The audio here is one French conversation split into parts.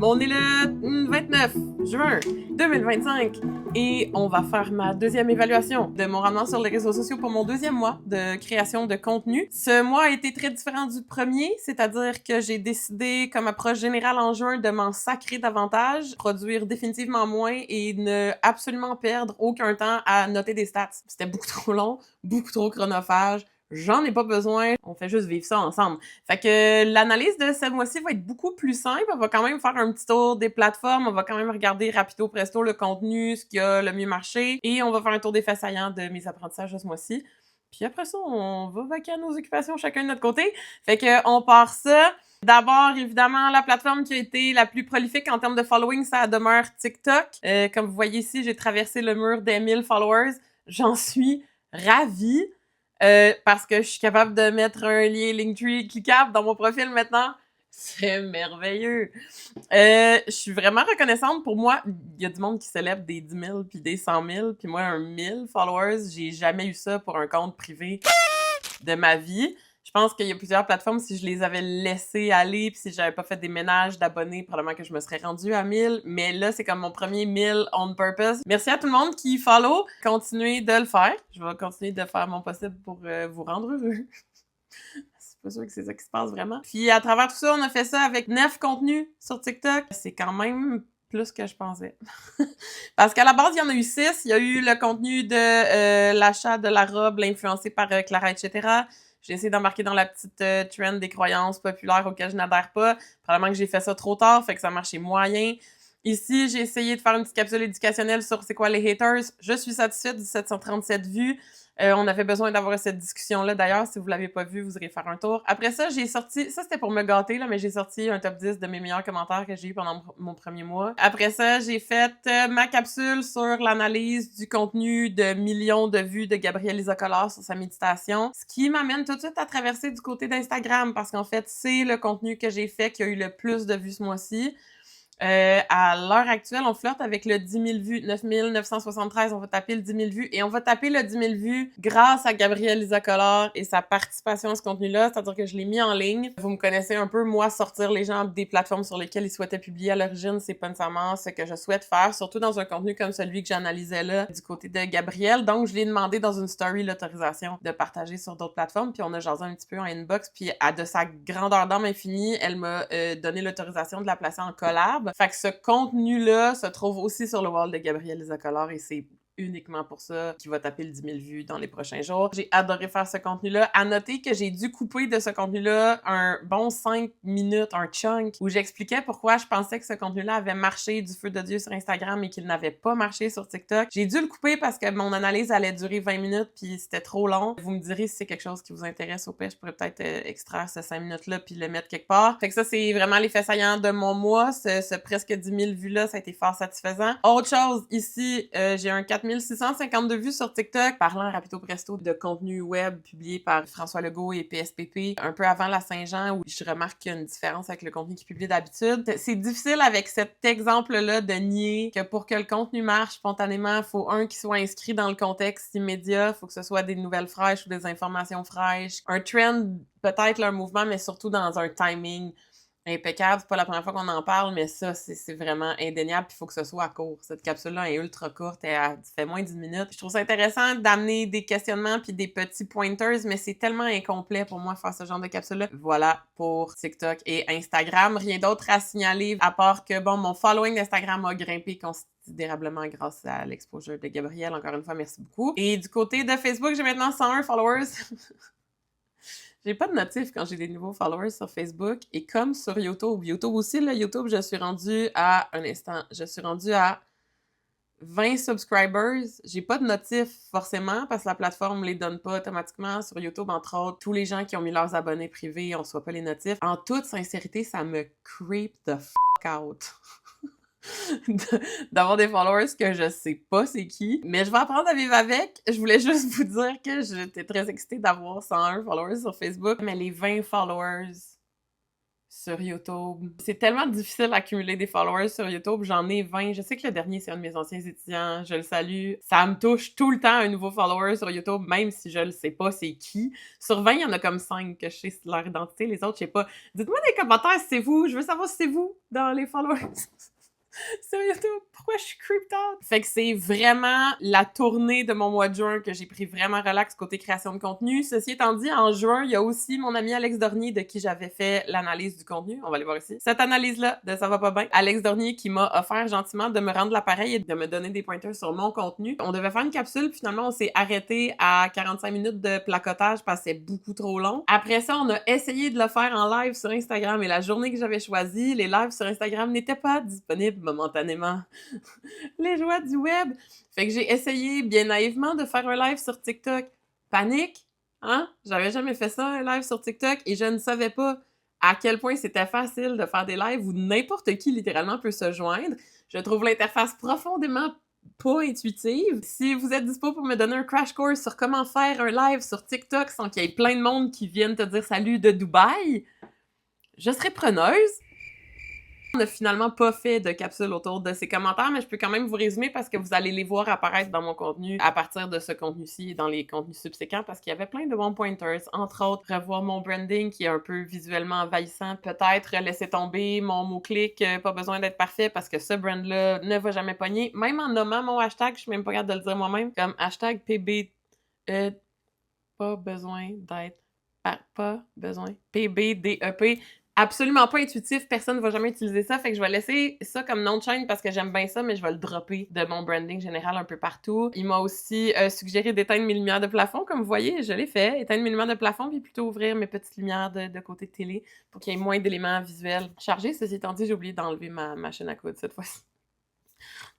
On est le 29 juin 2025 et on va faire ma deuxième évaluation de mon rendement sur les réseaux sociaux pour mon deuxième mois de création de contenu. Ce mois a été très différent du premier, c'est-à-dire que j'ai décidé, comme approche générale en juin, de m'en sacrer davantage, produire définitivement moins et ne absolument perdre aucun temps à noter des stats. C'était beaucoup trop long, beaucoup trop chronophage. J'en ai pas besoin, on fait juste vivre ça ensemble. Fait que l'analyse de ce mois-ci va être beaucoup plus simple. On va quand même faire un petit tour des plateformes, on va quand même regarder rapido presto le contenu, ce qui a le mieux marché, et on va faire un tour des faits saillants de mes apprentissages de ce mois-ci. Puis après ça, on va vaquer à nos occupations chacun de notre côté. Fait que on part ça. D'abord, évidemment, la plateforme qui a été la plus prolifique en termes de following, ça demeure TikTok. Comme vous voyez ici, j'ai traversé le mur des 1000 followers. J'en suis ravie. Parce que je suis capable de mettre un lien Linktree cliquable dans mon profil maintenant. C'est merveilleux. Je suis vraiment reconnaissante. Pour moi, il y a du monde qui célèbre des 10 000 puis des 100 000. Puis moi, un 1000 followers, j'ai jamais eu ça pour un compte privé de ma vie. Je pense qu'il y a plusieurs plateformes, si je les avais laissées aller puis si j'avais pas fait des ménages d'abonnés, probablement que je me serais rendue à 1000. Mais là, c'est comme mon premier 1000 on purpose. Merci à tout le monde qui follow. Continuez de le faire. Je vais continuer de faire mon possible pour vous rendre heureux. C'est pas sûr que c'est ça qui se passe vraiment. Puis à travers tout ça, on a fait ça avec 9 contenus sur TikTok. C'est quand même plus que je pensais. Parce qu'à la base, il y en a eu 6. Il y a eu le contenu de l'achat de la robe, l'influencé par Clara, etc. J'ai essayé d'embarquer dans la petite trend des croyances populaires auxquelles je n'adhère pas. Probablement que j'ai fait ça trop tard, fait que ça marchait moyen. Ici, j'ai essayé de faire une petite capsule éducationnelle sur c'est quoi les haters. Je suis satisfaite du 737 vues. On avait besoin d'avoir cette discussion-là. D'ailleurs, si vous l'avez pas vu, vous irez faire un tour. Après ça, j'ai sorti... Ça, c'était pour me gâter, là, mais j'ai sorti un top 10 de mes meilleurs commentaires que j'ai eu pendant mon premier mois. Après ça, j'ai fait ma capsule sur l'analyse du contenu de millions de vues de Gabrielle Isokolaar sur sa méditation. Ce qui m'amène tout de suite à traverser du côté d'Instagram, parce qu'en fait, c'est le contenu que j'ai fait qui a eu le plus de vues ce mois-ci. À l'heure actuelle, on flirte avec le 10 000 vues, 9 973, on va taper le 10 000 vues, et on va taper le 10 000 vues grâce à Gabrielle Isokolaar et sa participation à ce contenu-là, c'est-à-dire que je l'ai mis en ligne. Vous me connaissez un peu, moi, sortir les gens des plateformes sur lesquelles ils souhaitaient publier à l'origine, c'est pas nécessairement ce que je souhaite faire, surtout dans un contenu comme celui que j'analysais là, du côté de Gabrielle, donc je lui ai demandé dans une story l'autorisation de partager sur d'autres plateformes, puis on a jasé un petit peu en inbox, puis à de sa grandeur d'âme infinie, elle m'a donné l'autorisation de la placer en collab. Fait que ce contenu-là se trouve aussi sur le wall de Gabrielle Isokolaar et c'est uniquement pour ça qu'il va taper le 10 000 vues dans les prochains jours. J'ai adoré faire ce contenu-là. À noter que j'ai dû couper de ce contenu-là un bon 5 minutes, un chunk, où j'expliquais pourquoi je pensais que ce contenu-là avait marché du feu de Dieu sur Instagram et qu'il n'avait pas marché sur TikTok. J'ai dû le couper parce que mon analyse allait durer 20 minutes puis c'était trop long. Vous me direz si c'est quelque chose qui vous intéresse. Au pire, je pourrais peut-être extraire ces 5 minutes-là puis le mettre quelque part. Fait que ça, c'est vraiment les faits saillants de mon mois. Ce presque 10 000 vues-là, ça a été fort satisfaisant. Autre chose, ici, j'ai un 4652 vues sur TikTok, parlant rapido presto de contenu web publié par François Legault et PSPP, un peu avant la Saint-Jean, où je remarque qu'il y a une différence avec le contenu qu'il publie d'habitude. C'est difficile avec cet exemple-là de nier que pour que le contenu marche spontanément, il faut qu'il soit inscrit dans le contexte immédiat, il faut que ce soit des nouvelles fraîches ou des informations fraîches. Un trend, peut-être là, un mouvement, mais surtout dans un timing impeccable. C'est pas la première fois qu'on en parle, mais ça, c'est vraiment indéniable. Puis il faut que ce soit court. Cette capsule-là est ultra courte. Elle fait moins d'10 minutes. Je trouve ça intéressant d'amener des questionnements puis des petits pointers, mais c'est tellement incomplet pour moi faire ce genre de capsule-là. Voilà pour TikTok et Instagram. Rien d'autre à signaler à part que, bon, mon following d'Instagram a grimpé considérablement grâce à l'exposure de Gabrielle. Encore une fois, merci beaucoup. Et du côté de Facebook, j'ai maintenant 101 followers. J'ai pas de notif quand j'ai des nouveaux followers sur Facebook. Et comme sur YouTube aussi, là, YouTube, je suis rendue à 20 subscribers. J'ai pas de notif forcément parce que la plateforme les donne pas automatiquement. Sur YouTube, entre autres, tous les gens qui ont mis leurs abonnés privés, on reçoit pas les notifs. En toute sincérité, ça me creep the out. D'avoir des followers que je sais pas c'est qui. Mais je vais apprendre à vivre avec. Je voulais juste vous dire que j'étais très excitée d'avoir 101 followers sur Facebook. Mais les 20 followers sur YouTube. C'est tellement difficile d'accumuler des followers sur YouTube. J'en ai 20. Je sais que le dernier, c'est un de mes anciens étudiants. Je le salue. Ça me touche tout le temps un nouveau follower sur YouTube, même si je le sais pas c'est qui. Sur 20, il y en a comme 5 que je sais leur identité. Les autres, je sais pas. Dites-moi dans les commentaires si c'est vous. Je veux savoir si c'est vous dans les followers. Sur YouTube, pourquoi je suis creeped out? Fait que c'est vraiment la tournée de mon mois de juin que j'ai pris vraiment relax côté création de contenu. Ceci étant dit, en juin, il y a aussi mon ami Alex Dornier de qui j'avais fait l'analyse du contenu. On va aller voir ici. Cette analyse-là de Ça va pas bien. Alex Dornier qui m'a offert gentiment de me rendre l'appareil et de me donner des pointers sur mon contenu. On devait faire une capsule, puis finalement, on s'est arrêté à 45 minutes de placotage parce que c'est beaucoup trop long. Après ça, on a essayé de le faire en live sur Instagram et la journée que j'avais choisie, les lives sur Instagram n'étaient pas disponibles momentanément. Les joies du web. Fait que j'ai essayé bien naïvement de faire un live sur TikTok. Panique, hein? J'avais jamais fait ça, un live sur TikTok, et je ne savais pas à quel point c'était facile de faire des lives où n'importe qui littéralement peut se joindre. Je trouve l'interface profondément pas intuitive. Si vous êtes dispo pour me donner un crash course sur comment faire un live sur TikTok sans qu'il y ait plein de monde qui vienne te dire salut de Dubaï, je serais preneuse. On n'a finalement pas fait de capsule autour de ces commentaires, mais je peux quand même vous résumer parce que vous allez les voir apparaître dans mon contenu à partir de ce contenu-ci et dans les contenus subséquents parce qu'il y avait plein de bons pointers. Entre autres, revoir mon branding qui est un peu visuellement envahissant. Peut-être laisser tomber mon mot-clic, pas besoin d'être parfait parce que ce brand-là ne va jamais pogner. Même en nommant mon hashtag, je suis même pas capable de le dire moi-même, comme hashtag PB... pas besoin d'être... Pas besoin... PBDEP... Absolument pas intuitif, personne ne va jamais utiliser ça, fait que je vais laisser ça comme nom de chaîne parce que j'aime bien ça, mais je vais le dropper de mon branding général un peu partout. Il m'a aussi suggéré d'éteindre mes lumières de plafond, comme vous voyez, je l'ai fait, éteindre mes lumières de plafond puis plutôt ouvrir mes petites lumières de côté télé pour qu'il y ait moins d'éléments visuels chargés. Ceci étant dit, j'ai oublié d'enlever ma machine à coudre cette fois-ci.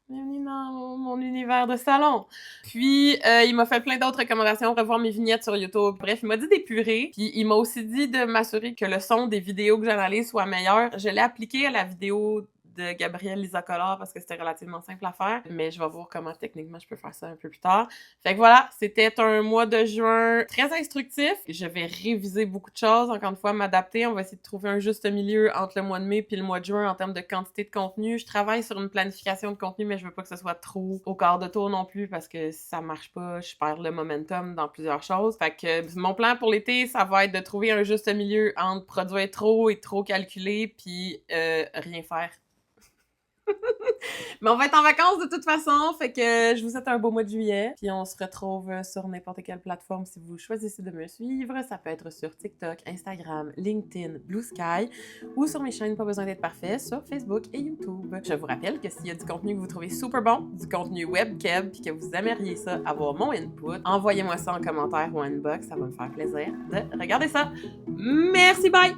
Bienvenue dans mon univers de salon. Puis, il m'a fait plein d'autres recommandations, revoir mes vignettes sur YouTube. Bref, il m'a dit d'épurer. Puis, il m'a aussi dit de m'assurer que le son des vidéos que j'analyse soit meilleur. Je l'ai appliqué à la vidéo de Gabrielle Lisa Collard parce que c'était relativement simple à faire, mais je vais voir comment techniquement je peux faire ça un peu plus tard. Fait que voilà, c'était un mois de juin très instructif. Je vais réviser beaucoup de choses, encore une fois, m'adapter. On va essayer de trouver un juste milieu entre le mois de mai puis le mois de juin en termes de quantité de contenu. Je travaille sur une planification de contenu, mais je veux pas que ce soit trop au quart de tour non plus parce que ça marche pas, je perds le momentum dans plusieurs choses. Fait que mon plan pour l'été, ça va être de trouver un juste milieu entre produire trop et trop calculer puis rien faire. Mais on va être en vacances de toute façon, fait que je vous souhaite un beau mois de juillet. Puis on se retrouve sur n'importe quelle plateforme si vous choisissez de me suivre. Ça peut être sur TikTok, Instagram, LinkedIn, Blue Sky ou sur mes chaînes Pas besoin d'être parfait sur Facebook et YouTube. Je vous rappelle que s'il y a du contenu que vous trouvez super bon, du contenu webkeb, puis que vous aimeriez ça, avoir mon input, envoyez-moi ça en commentaire ou en inbox, ça va me faire plaisir de regarder ça. Merci, bye!